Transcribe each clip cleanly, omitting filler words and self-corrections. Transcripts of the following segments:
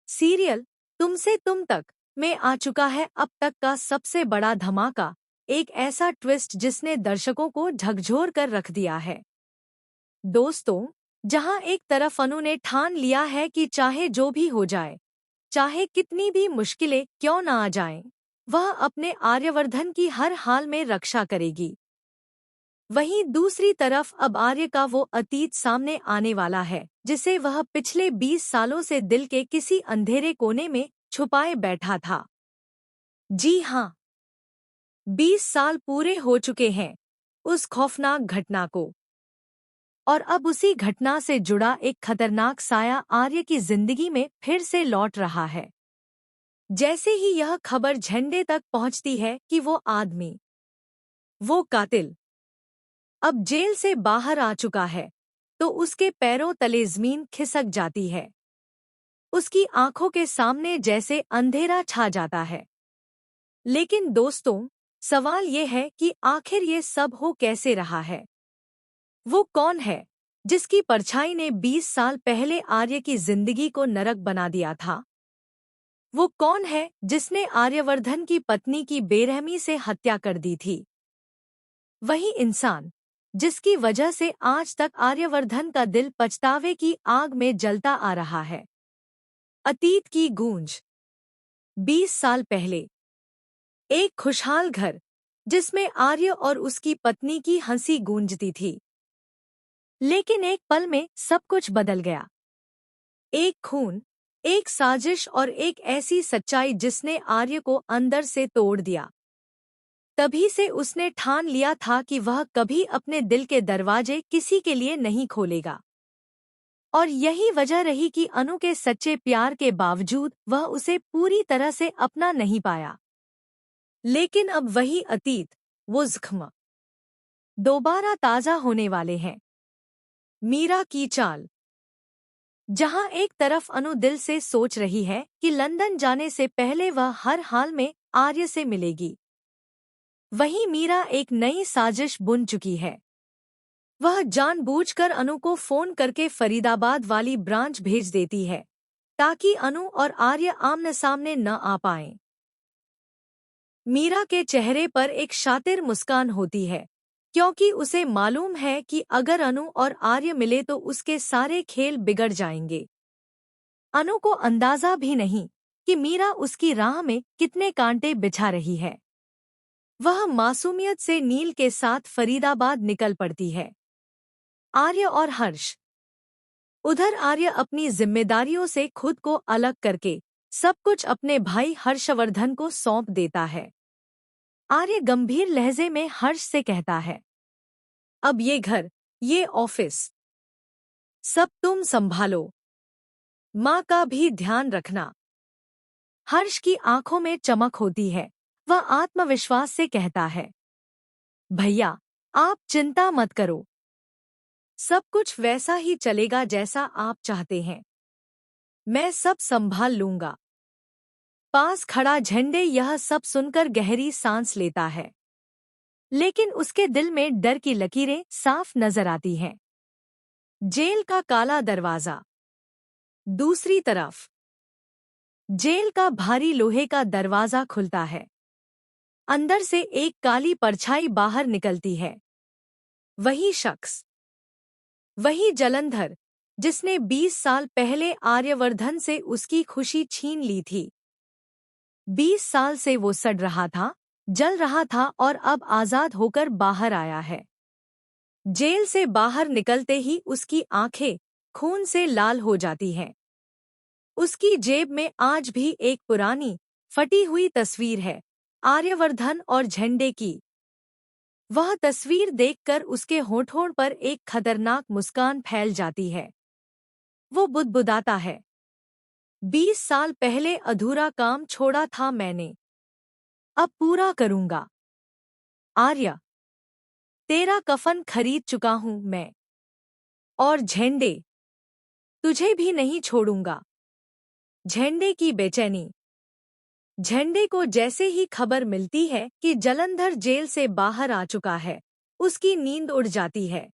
Serial तुमसे तुम तक में आ चुका है अब तक का सबसे बड़ा धमाका, एक ऐसा ट्विस्ट जिसने दर्शकों को झकझोर कर रख दिया है। दोस्तों, जहां एक तरफ अनु ने ठान लिया है कि चाहे जो भी हो जाए, चाहे कितनी भी मुश्किलें क्यों न आ जाएं, वह अपने आर्यवर्धन की हर हाल में रक्षा करेगी। वहीं दूसरी तरफ अब आर्य का वो अतीत सामने आने वाला है जिसे वह पिछले 20 सालों से दिल के किसी अंधेरे कोने में छुपाए बैठा था। जी हाँ, 20 साल पूरे हो चुके हैं उस खौफनाक घटना को, और अब उसी घटना से जुड़ा एक खतरनाक साया आर्य की जिंदगी में फिर से लौट रहा है। जैसे ही यह खबर झंडे तक पहुंचती है कि वो आदमी, वो कातिल अब जेल से बाहर आ चुका है, तो उसके पैरों तले जमीन खिसक जाती है। उसकी आंखों के सामने जैसे अंधेरा छा जाता है। लेकिन दोस्तों, सवाल ये है कि आखिर ये सब हो कैसे रहा है? वो कौन है जिसकी परछाई ने 20 साल पहले आर्य की जिंदगी को नरक बना दिया था? वो कौन है जिसने आर्यवर्धन की पत्नी की बेरहमी से हत्या कर दी थी? वही इंसान जिसकी वजह से आज तक आर्यवर्धन का दिल पछतावे की आग में जलता आ रहा है। अतीत की गूंज। 20 साल पहले एक खुशहाल घर जिसमें आर्य और उसकी पत्नी की हंसी गूंजती थी। लेकिन एक पल में सब कुछ बदल गया। एक खून, एक साजिश और एक ऐसी सच्चाई जिसने आर्य को अंदर से तोड़ दिया। तभी से उसने ठान लिया था कि वह कभी अपने दिल के दरवाजे किसी के लिए नहीं खोलेगा। और यही वजह रही कि अनु के सच्चे प्यार के बावजूद वह उसे पूरी तरह से अपना नहीं पाया। लेकिन अब वही अतीत, वो ज़ख्म दोबारा ताज़ा होने वाले हैं। मीरा की चाल। जहां एक तरफ अनु दिल से सोच रही है कि लंदन जाने से पहले वह हर हाल में आर्य से मिलेगी, वहीं मीरा एक नई साजिश बुन चुकी है। वह जानबूझकर अनु को फोन करके फरीदाबाद वाली ब्रांच भेज देती है ताकि अनु और आर्य आमने सामने न आ पाएं। मीरा के चेहरे पर एक शातिर मुस्कान होती है, क्योंकि उसे मालूम है कि अगर अनु और आर्य मिले तो उसके सारे खेल बिगड़ जाएंगे। अनु को अंदाजा भी नहीं कि मीरा उसकी राह में कितने कांटे बिछा रही है। वह मासूमियत से नील के साथ फरीदाबाद निकल पड़ती है। आर्य और हर्ष। उधर आर्य अपनी जिम्मेदारियों से खुद को अलग करके सब कुछ अपने भाई हर्षवर्धन को सौंप देता है। आर्य गंभीर लहजे में हर्ष से कहता है, अब ये घर, ये ऑफिस, सब तुम संभालो। माँ का भी ध्यान रखना। हर्ष की आंखों में चमक होती है। वह आत्मविश्वास से कहता है, भैया, आप चिंता मत करो। सब कुछ वैसा ही चलेगा जैसा आप चाहते हैं। मैं सब संभाल लूंगा। पास खड़ा झंडे यह सब सुनकर गहरी सांस लेता है, लेकिन उसके दिल में डर की लकीरें साफ नजर आती हैं। जेल का काला दरवाजा। दूसरी तरफ जेल का भारी लोहे का दरवाजा खुलता है। अंदर से एक काली परछाई बाहर निकलती है। वही शख्स, वही जलंधर जिसने 20 साल पहले आर्यवर्धन से उसकी खुशी छीन ली थी। 20 साल से वो सड़ रहा था, जल रहा था और अब आजाद होकर बाहर आया है। जेल से बाहर निकलते ही उसकी आंखें खून से लाल हो जाती हैं। उसकी जेब में आज भी एक पुरानी, फटी हुई तस्वीर है, आर्यवर्धन और झंडे की। वह तस्वीर देखकर उसके होठों पर एक खतरनाक मुस्कान फैल जाती है। वो बुदबुदाता है, 20 साल पहले अधूरा काम छोड़ा था मैंने, अब पूरा करूंगा। आर्य, तेरा कफन खरीद चुका हूं मैं। और झंडे, तुझे भी नहीं छोड़ूंगा। झंडे की बेचैनी। झंडे को जैसे ही खबर मिलती है कि जलंधर जेल से बाहर आ चुका है, उसकी नींद उड़ जाती है।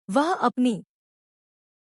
वह अपनी